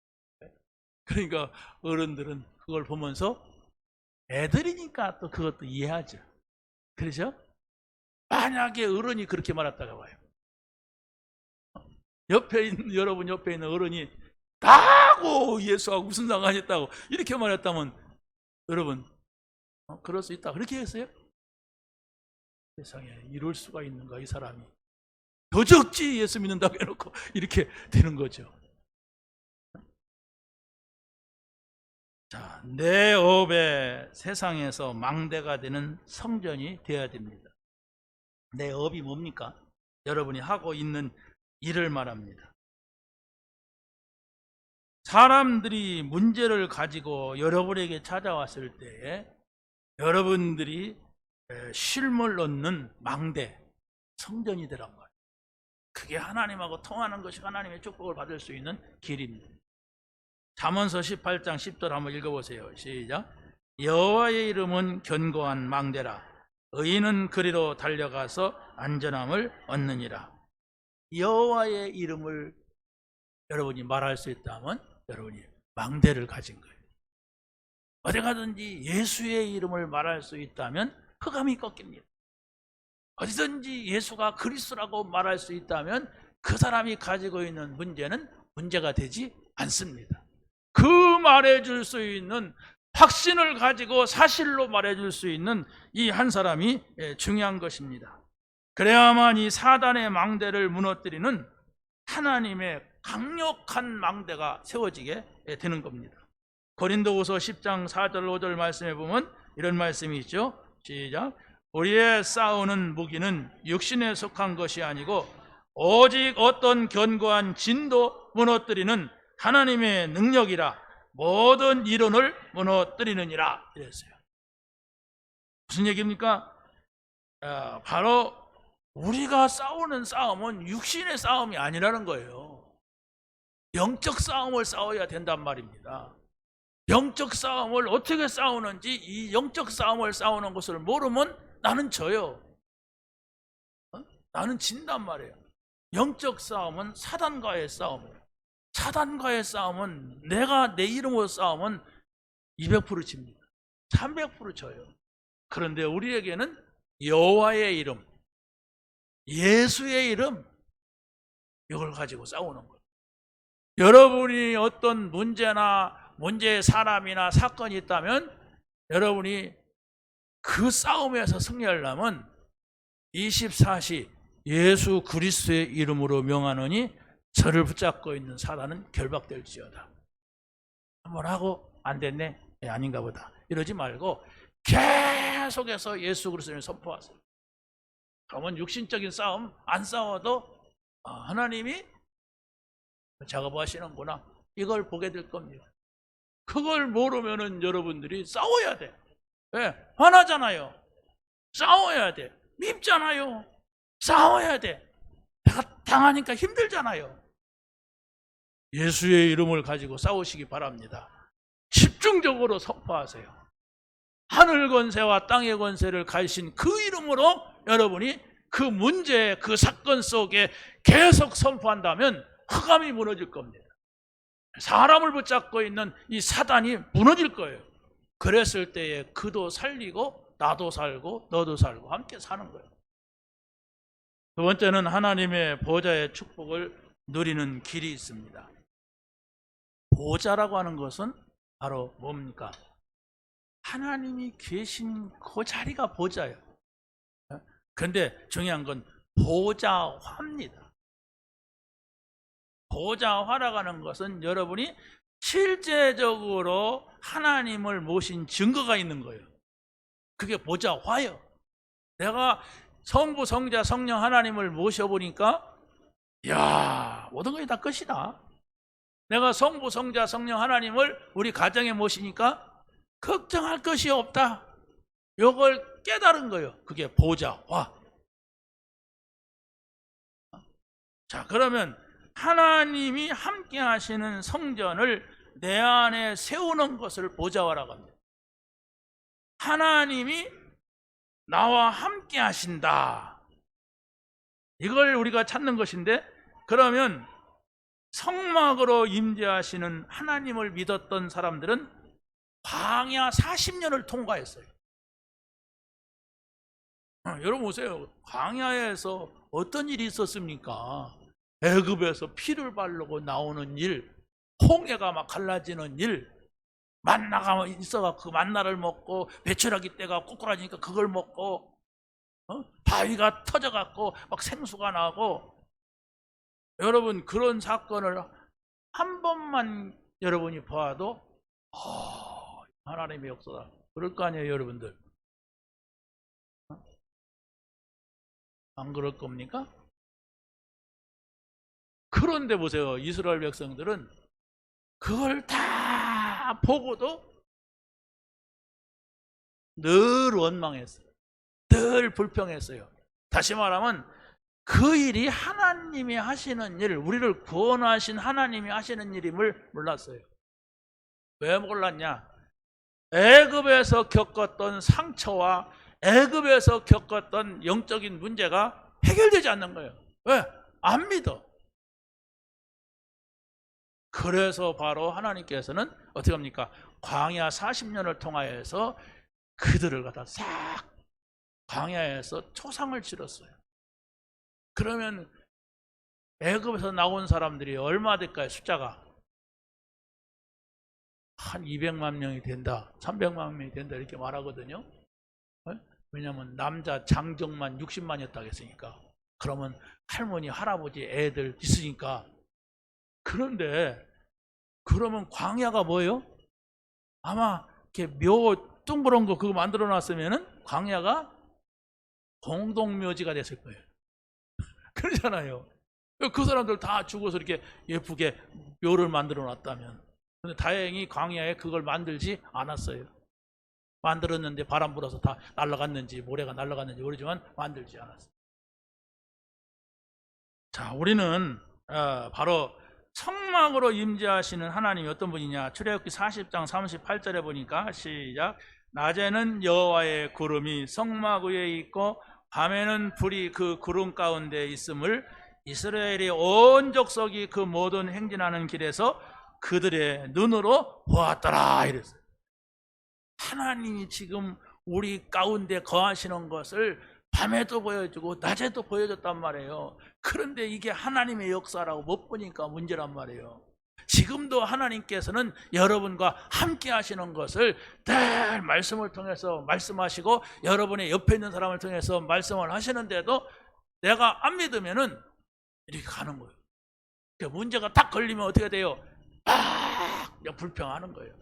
그러니까 어른들은 그걸 보면서 애들이니까 또 그것도 이해하죠. 그렇죠? 만약에 어른이 그렇게 말했다가 봐요. 여러분 옆에 있는 어른이 나하고 예수하고 무슨 상관이 있다고 이렇게 말했다면 여러분 그럴 수 있다 그렇게 했어요? 세상에 이럴 수가 있는가, 이 사람이. 더 적지 예수 믿는다고 해놓고 이렇게 되는 거죠. 자, 내 업에 세상에서 망대가 되는 성전이 되어야 됩니다. 내 업이 뭡니까? 여러분이 하고 있는 일을 말합니다. 사람들이 문제를 가지고 여러분에게 찾아왔을 때에 여러분들이 쉼을 얻는 망대, 성전이 되란 말이에요. 그게 하나님하고 통하는 것이 하나님의 축복을 받을 수 있는 길입니다. 잠언서 18장 10절 한번 읽어보세요. 시작. 여호와의 이름은 견고한 망대라. 의인은 그리로 달려가서 안전함을 얻느니라. 여호와의 이름을 여러분이 말할 수 있다면 여러분이 망대를 가진 거예요. 어디 가든지 예수의 이름을 말할 수 있다면 흑암이 꺾입니다. 어디든지 예수가 그리스도라고 말할 수 있다면 그 사람이 가지고 있는 문제는 문제가 되지 않습니다. 그 말해줄 수 있는 확신을 가지고 사실로 말해줄 수 있는 이 한 사람이 중요한 것입니다. 그래야만 이 사단의 망대를 무너뜨리는 하나님의 강력한 망대가 세워지게 되는 겁니다. 고린도후서 10장 4절 5절 말씀에 보면 이런 말씀이 있죠. 시작. 우리의 싸우는 무기는 육신에 속한 것이 아니고 오직 어떤 견고한 진도 무너뜨리는 하나님의 능력이라 모든 이론을 무너뜨리느니라 이랬어요. 무슨 얘기입니까? 바로 우리가 싸우는 싸움은 육신의 싸움이 아니라는 거예요. 영적 싸움을 싸워야 된단 말입니다. 영적 싸움을 어떻게 싸우는지, 이 영적 싸움을 싸우는 것을 모르면 나는 져요. 나는 진단 말이에요. 영적 싸움은 사단과의 싸움이에요. 사단과의 싸움은 내가 내 이름으로 싸우면 200% 집니다. 300% 져요. 그런데 우리에게는 여호와의 이름, 예수의 이름, 이걸 가지고 싸우는 거예요. 여러분이 어떤 문제의 사람이나 사건이 있다면 여러분이 그 싸움에서 승리하려면 24시 예수 그리스도의 이름으로 명하노니 저를 붙잡고 있는 사단은 결박될지어다. 한번 하고 안 됐네? 아닌가 보다. 이러지 말고 계속해서 예수 그리스도를 선포하세요. 그러면 육신적인 싸움 안 싸워도 하나님이 작업하시는구나, 이걸 보게 될 겁니다. 그걸 모르면은 여러분들이 싸워야 돼. 왜? 화나잖아요. 싸워야 돼. 밉잖아요. 싸워야 돼. 내가 당하니까 힘들잖아요. 예수의 이름을 가지고 싸우시기 바랍니다. 집중적으로 선포하세요. 하늘 권세와 땅의 권세를 가지신 그 이름으로 여러분이 그 문제, 그 사건 속에 계속 선포한다면 흑암이 무너질 겁니다. 사람을 붙잡고 있는 이 사단이 무너질 거예요. 그랬을 때에 그도 살리고 나도 살고 너도 살고 함께 사는 거예요. 두 번째는 하나님의 보좌의 축복을 누리는 길이 있습니다. 보좌라고 하는 것은 바로 뭡니까? 하나님이 계신 그 자리가 보좌예요. 그런데 중요한 건 보좌화입니다. 보좌화라고 하는 것은 여러분이 실제적으로 하나님을 모신 증거가 있는 거예요. 그게 보좌화예요. 내가 성부, 성자, 성령 하나님을 모셔보니까 이야, 모든 것이 다 끝이다. 내가 성부, 성자, 성령 하나님을 우리 가정에 모시니까 걱정할 것이 없다. 이걸 깨달은 거예요. 그게 보좌화. 자, 그러면 하나님이 함께 하시는 성전을 내 안에 세우는 것을 보좌화라고 합니다. 하나님이 나와 함께 하신다. 이걸 우리가 찾는 것인데, 그러면 성막으로 임재하시는 하나님을 믿었던 사람들은 광야 40년을 통과했어요. 여러분 보세요. 광야에서 어떤 일이 있었습니까? 애굽에서 피를 바르고 나오는 일, 홍해가 막 갈라지는 일, 만나가 있어가 그 만나를 먹고 배추라기 때가 꼬꾸라지니까 그걸 먹고, 바위가 터져갖고 막 생수가 나고. 여러분, 그런 사건을 한 번만 여러분이 봐도 하나님의 역사다 그럴 거 아니에요, 여러분들. 안 그럴 겁니까? 그런데 보세요, 이스라엘 백성들은 그걸 다 보고도 늘 원망했어요. 늘 불평했어요. 다시 말하면 그 일이 하나님이 하시는 일, 우리를 구원하신 하나님이 하시는 일임을 몰랐어요. 왜 몰랐냐? 애굽에서 겪었던 상처와 애굽에서 겪었던 영적인 문제가 해결되지 않는 거예요. 왜? 안 믿어. 그래서 바로 하나님께서는 어떻게 합니까? 광야 40년을 통하여서 그들을 갖다 싹 광야에서 초상을 치렀어요. 그러면 애굽에서 나온 사람들이 얼마 될까요? 숫자가 한 200만 명이 된다, 300만 명이 된다 이렇게 말하거든요. 왜냐하면 남자 장정만 60만이었다고 했으니까. 그러면 할머니, 할아버지, 애들 있으니까. 그런데 그러면 광야가 뭐예요? 아마 이렇게 묘 둥그런 거 그거 만들어 놨으면은 광야가 공동묘지가 됐을 거예요. 그러잖아요. 그 사람들 다 죽어서 이렇게 예쁘게 묘를 만들어 놨다면. 근데 다행히 광야에 그걸 만들지 않았어요. 만들었는데 바람 불어서 다 날아갔는지 모래가 날아갔는지 모르지만 만들지 않았어요. 자, 우리는 바로 성막으로 임재하시는 하나님이 어떤 분이냐? 출애굽기 40장 38절에 보니까 시작. 낮에는 여호와의 구름이 성막 위에 있고 밤에는 불이 그 구름 가운데 있음을 이스라엘의 온 족속이 그 모든 행진하는 길에서 그들의 눈으로 보았더라 이랬어요. 하나님이 지금 우리 가운데 거하시는 것을 밤에도 보여주고 낮에도 보여줬단 말이에요. 그런데 이게 하나님의 역사라고 못 보니까 문제란 말이에요. 지금도 하나님께서는 여러분과 함께 하시는 것을 늘 말씀을 통해서 말씀하시고 여러분의 옆에 있는 사람을 통해서 말씀을 하시는데도 내가 안 믿으면은 이렇게 가는 거예요. 문제가 딱 걸리면 어떻게 돼요? 막 불평하는 거예요.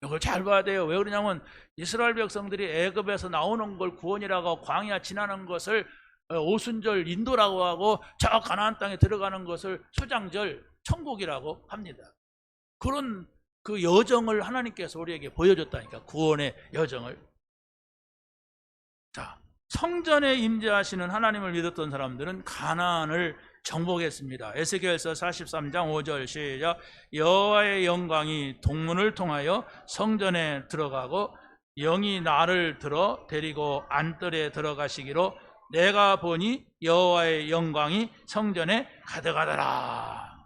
이걸 잘 봐야 돼요. 왜 그러냐면 이스라엘 백성들이 애굽에서 나오는 걸 구원이라고 광야 지나는 것을 오순절 인도라고 하고 저 가나안 땅에 들어가는 것을 수장절 천국이라고 합니다. 그런 그 여정을 하나님께서 우리에게 보여줬다니까, 구원의 여정을. 자, 성전에 임재하시는 하나님을 믿었던 사람들은 가나안을 정복했습니다. 에스겔서 43장 5절 시작. 여호와의 영광이 동문을 통하여 성전에 들어가고 영이 나를 들어 데리고 안뜰에 들어가시기로 내가 보니 여호와의 영광이 성전에 가득하더라.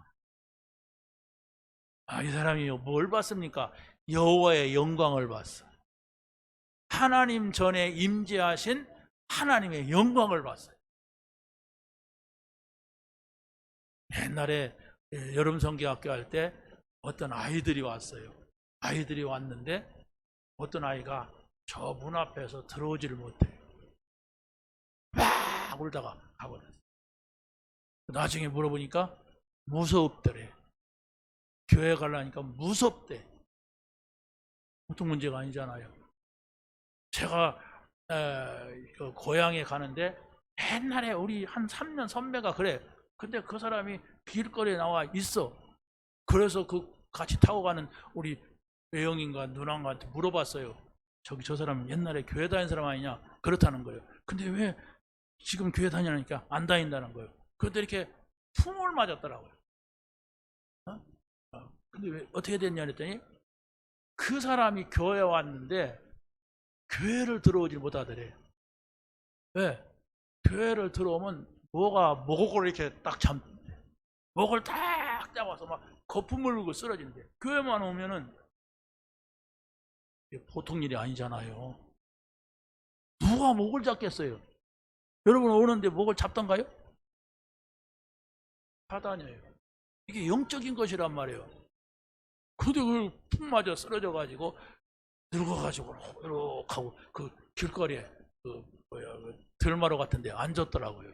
이 사람이 뭘 봤습니까? 여호와의 영광을 봤어. 하나님 전에 임재하신 하나님의 영광을 봤어요. 옛날에 여름 성경학교 할 때 어떤 아이들이 왔어요. 아이들이 왔는데 어떤 아이가 저 문 앞에서 들어오지를 못해. 막 울다가 가버렸어요. 나중에 물어보니까 무섭더래. 교회 가려니까 무섭대. 보통 문제가 아니잖아요. 제가 고향에 가는데 옛날에 우리 한 3년 선배가 그래. 근데 그 사람이 길거리에 나와 있어. 그래서 그 같이 타고 가는 우리 외형인가 누나한테 물어봤어요. 저 사람 옛날에 교회 다닌 사람 아니냐? 그렇다는 거예요. 근데 왜 지금 교회 다니니까 안 다닌다는 거예요. 그런데 이렇게 풍을 맞았더라고요. 근데 왜 어떻게 됐냐 그랬더니 그 사람이 교회에 왔는데 교회를 들어오지 못하더래. 왜? 교회를 들어오면 목을 이렇게 딱 목을 딱 잡아서 막 거품을 물고 쓰러진대. 교회만 오면은 보통 일이 아니잖아요. 누가 목을 잡겠어요? 여러분 오는데 목을 잡던가요? 사단이에요. 이게 영적인 것이란 말이에요. 근데 그걸 푹 맞아 쓰러져가지고 늙어가지고 이렇게 하고 그 길거리에 그 들마루 같은데 앉았더라고요.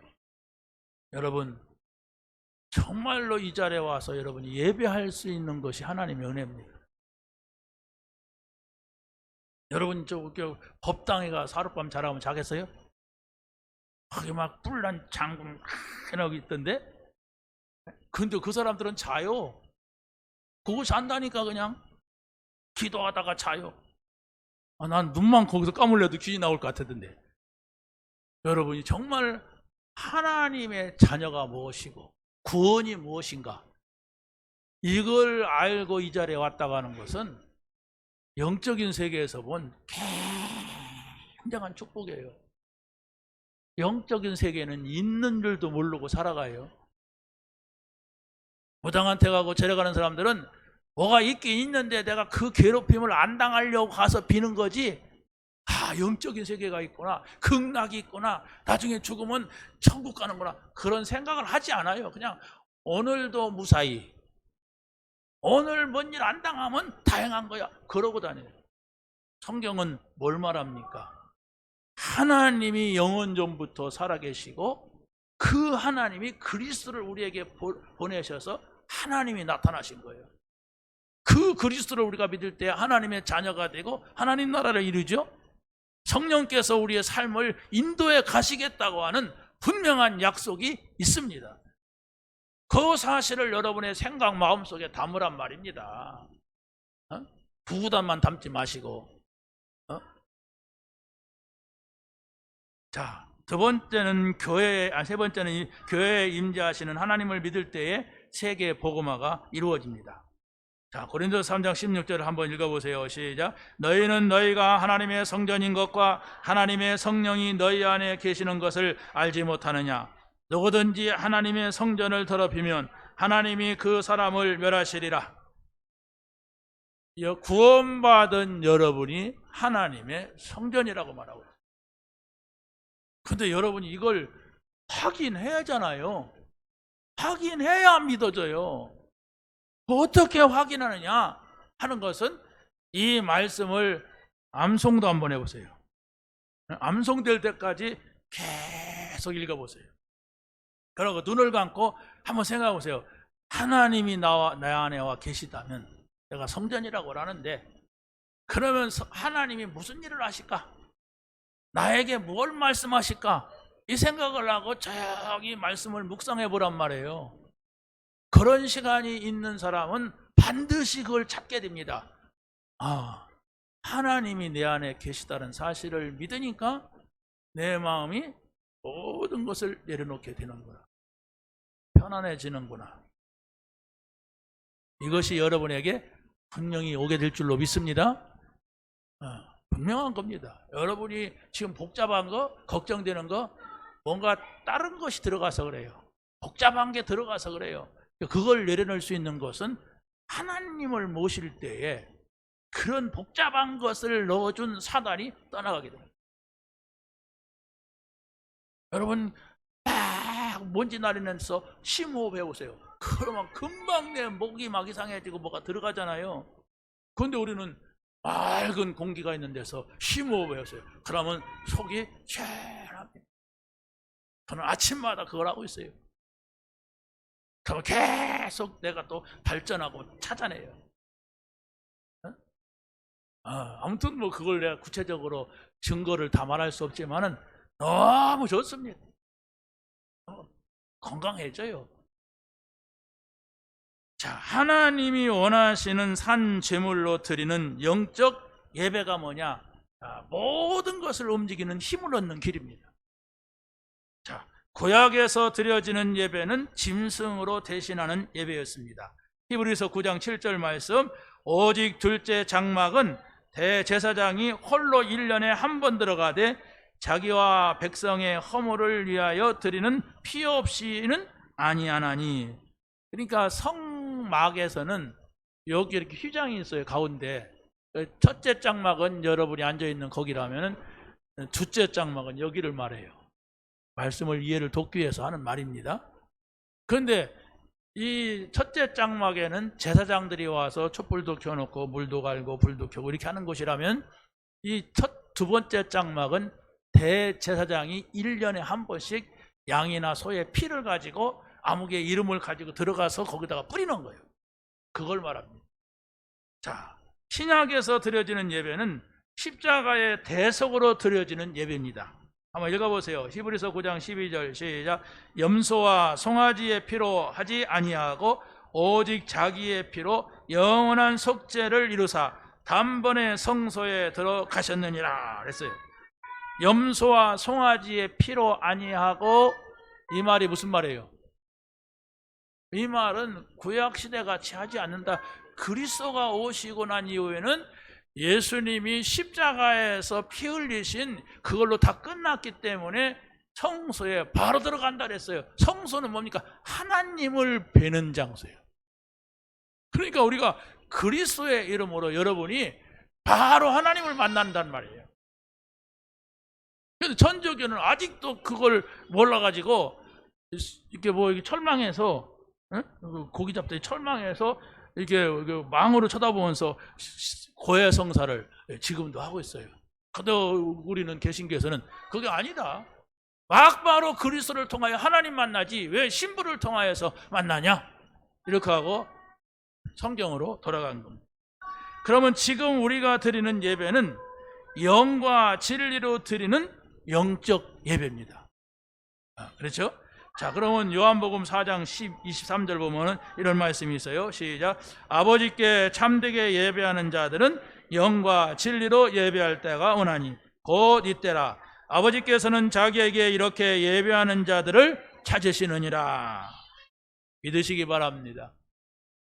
여러분 정말로 이 자리에 와서 여러분이 예배할 수 있는 것이 하나님의 은혜입니다. 여러분 저 법당에 가서 하룻밤 자라면 자겠어요? 거기 막 뿔난 장군 해나고 있던데? 근데 그 사람들은 자요. 그거 잔다니까 그냥 기도하다가 자요. 난 눈만 거기서 까물려도 귀신이 나올 것 같았던데. 여러분이 정말 하나님의 자녀가 무엇이고 구원이 무엇인가 이걸 알고 이 자리에 왔다고 하는 것은 영적인 세계에서 본 굉장한 축복이에요. 영적인 세계는 있는 줄도 모르고 살아가요. 무당한테 가고 절에 가는 사람들은 뭐가 있긴 있는데 내가 그 괴롭힘을 안 당하려고 가서 비는 거지, 영적인 세계가 있구나, 극락이 있구나, 나중에 죽으면 천국 가는구나, 그런 생각을 하지 않아요. 그냥 오늘도 무사히, 오늘 뭔 일 안 당하면 다행한 거야, 그러고 다녀요. 성경은 뭘 말합니까? 하나님이 영원 전부터 살아계시고 그 하나님이 그리스도를 우리에게 보내셔서 하나님이 나타나신 거예요. 그 그리스도를 우리가 믿을 때 하나님의 자녀가 되고 하나님 나라를 이루죠. 성령께서 우리의 삶을 인도해 가시겠다고 하는 분명한 약속이 있습니다. 그 사실을 여러분의 생각 마음속에 담으란 말입니다. 구구단만 담지 마시고. 자, 세 번째는 교회에 임재하시는 하나님을 믿을 때에 세계 복음화가 이루어집니다. 자, 고린도서 3장 16절을 한번 읽어보세요. 시작. 너희는 너희가 하나님의 성전인 것과 하나님의 성령이 너희 안에 계시는 것을 알지 못하느냐? 누구든지 하나님의 성전을 더럽히면 하나님이 그 사람을 멸하시리라. 구원받은 여러분이 하나님의 성전이라고 말하고 있어요. 근데 여러분이 이걸 확인해야 하잖아요. 확인해야 믿어져요. 어떻게 확인하느냐 하는 것은 이 말씀을 암송도 한번 해보세요. 암송될 때까지 계속 읽어보세요. 그리고 눈을 감고 한번 생각해 보세요. 하나님이 내 안에 와 계시다면, 내가 성전이라고 하는데, 그러면 하나님이 무슨 일을 하실까? 나에게 뭘 말씀하실까? 이 생각을 하고 조용히 말씀을 묵상해 보란 말이에요. 그런 시간이 있는 사람은 반드시 그걸 찾게 됩니다. 아, 하나님이 내 안에 계시다는 사실을 믿으니까 내 마음이 모든 것을 내려놓게 되는구나. 편안해지는구나. 이것이 여러분에게 분명히 오게 될 줄로 믿습니다. 분명한 겁니다. 여러분이 지금 복잡한 거, 걱정되는 거, 뭔가 다른 것이 들어가서 그래요. 복잡한 게 들어가서 그래요. 그걸 내려놓을 수 있는 것은 하나님을 모실 때에 그런 복잡한 것을 넣어준 사단이 떠나가게 됩니다. 여러분 막 먼지 나리면서 심호흡 해보세요. 그러면 금방 내 목이 막 이상해지고 뭐가 들어가잖아요. 그런데 우리는 맑은 공기가 있는 데서 심호흡 해보세요. 그러면 속이 시원합니다. 저는 아침마다 그걸 하고 있어요. 그러면 계속 내가 또 발전하고 찾아내요. 아무튼 뭐 그걸 내가 구체적으로 증거를 다 말할 수 없지만은 너무 좋습니다. 건강해져요. 자, 하나님이 원하시는 산 제물로 드리는 영적 예배가 뭐냐? 모든 것을 움직이는 힘을 얻는 길입니다. 자, 구약에서 드려지는 예배는 짐승으로 대신하는 예배였습니다. 히브리서 9장 7절 말씀, 오직 둘째 장막은 대제사장이 홀로 1년에 한 번 들어가되 자기와 백성의 허물을 위하여 드리는 피 없이는 아니하나니. 그러니까 성막에서는 여기 이렇게 휘장이 있어요, 가운데. 첫째 장막은 여러분이 앉아있는 거기라면 둘째 장막은 여기를 말해요. 말씀을 이해를 돕기 위해서 하는 말입니다. 그런데 이 첫째 장막에는 제사장들이 와서 촛불도 켜놓고 물도 갈고 불도 켜고 이렇게 하는 곳이라면, 이 두 번째 장막은 대제사장이 1년에 한 번씩 양이나 소의 피를 가지고 아무개 이름을 가지고 들어가서 거기다가 뿌리는 거예요. 그걸 말합니다. 자, 신약에서 드려지는 예배는 십자가의 대속으로 드려지는 예배입니다. 한번 읽어보세요. 히브리서 9장 12절 시작. 염소와 송아지의 피로 하지 아니하고 오직 자기의 피로 영원한 속죄를 이루사 단번에 성소에 들어가셨느니라 그랬어요. 염소와 송아지의 피로 아니하고, 이 말이 무슨 말이에요? 이 말은 구약시대 같이 하지 않는다. 그리스도가 오시고 난 이후에는 예수님이 십자가에서 피 흘리신 그걸로 다 끝났기 때문에 성소에 바로 들어간다 그랬어요. 성소는 뭡니까? 하나님을 뵈는 장소예요. 그러니까 우리가 그리스도의 이름으로 여러분이 바로 하나님을 만난다는 말이에요. 그런데 천주교는 아직도 그걸 몰라가지고 이렇게 뭐 철망에서 고기 잡듯이 철망에서 이렇게 망으로 쳐다보면서 고해 성사를 지금도 하고 있어요. 근데 우리는 개신교에서는 그게 아니다. 막바로 그리스도를 통하여 하나님 만나지 왜 신부를 통하여서 만나냐? 이렇게 하고 성경으로 돌아간 겁니다. 그러면 지금 우리가 드리는 예배는 영과 진리로 드리는 영적 예배입니다. 그렇죠? 자, 그러면 요한복음 4장 23절 보면은 이런 말씀이 있어요. 시작. 아버지께 참되게 예배하는 자들은 영과 진리로 예배할 때가 오나니 곧 이때라. 아버지께서는 자기에게 이렇게 예배하는 자들을 찾으시느니라. 믿으시기 바랍니다.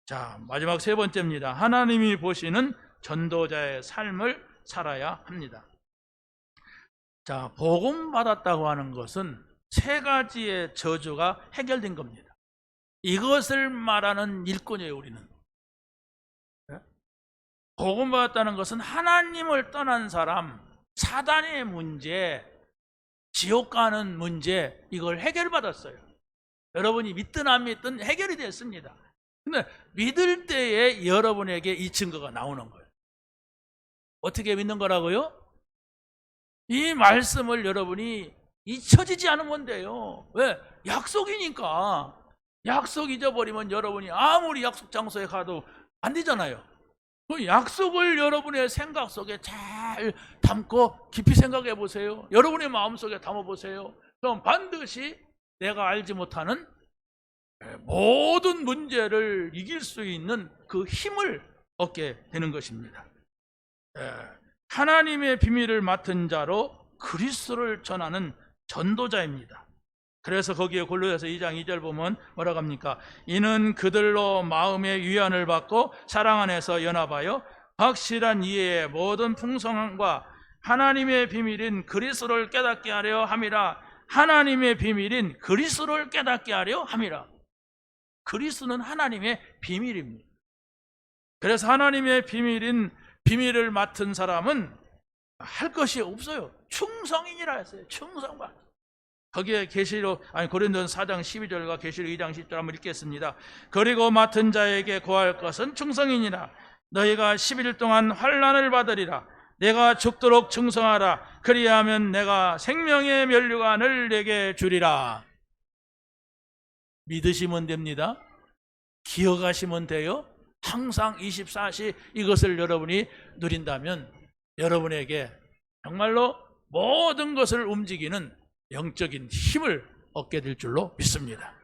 자, 마지막 세 번째입니다. 하나님이 보시는 전도자의 삶을 살아야 합니다. 자, 복음 받았다고 하는 것은 세 가지의 저주가 해결된 겁니다. 이것을 말하는 일꾼이에요, 우리는. 복음받았다는 것은 하나님을 떠난 사람, 사단의 문제, 지옥 가는 문제, 이걸 해결받았어요. 여러분이 믿든 안 믿든 해결이 됐습니다. 근데 믿을 때에 여러분에게 이 증거가 나오는 거예요. 어떻게 믿는 거라고요? 이 말씀을 여러분이 잊혀지지 않으면 돼요. 왜? 약속이니까. 약속 잊어버리면 여러분이 아무리 약속 장소에 가도 안 되잖아요. 그 약속을 여러분의 생각 속에 잘 담고 깊이 생각해 보세요. 여러분의 마음속에 담아 보세요. 그럼 반드시 내가 알지 못하는 모든 문제를 이길 수 있는 그 힘을 얻게 되는 것입니다. 하나님의 비밀을 맡은 자로 그리스도를 전하는 전도자입니다. 그래서 거기에 골로새서 2장 2절 보면 뭐라고 합니까? 이는 그들로 마음의 위안을 받고 사랑 안에서 연합하여 확실한 이해의 모든 풍성함과 하나님의 비밀인 그리스도를 깨닫게 하려 함이라. 하나님의 비밀인 그리스도를 깨닫게 하려 함이라. 그리스도는 하나님의 비밀입니다. 그래서 하나님의 비밀을 맡은 사람은 할 것이 없어요. 충성인이라 했어요. 충성받. 거기에 고린도전서 4장 12절과 계시록 2장 10절 한번 읽겠습니다. 그리고 맡은 자에게 구할 것은 충성이니라. 너희가 11일 동안 환난을 받으리라. 내가 죽도록 충성하라. 그리하면 내가 생명의 면류관을 내게 주리라. 믿으시면 됩니다. 기억하시면 돼요. 항상 24시 이것을 여러분이 누린다면 여러분에게 정말로 모든 것을 움직이는 영적인 힘을 얻게 될 줄로 믿습니다.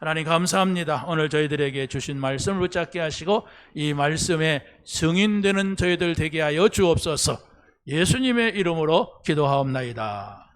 하나님 감사합니다. 오늘 저희들에게 주신 말씀을 붙잡게 하시고 이 말씀에 증인되는 저희들 되게 하여 주옵소서. 예수님의 이름으로 기도하옵나이다.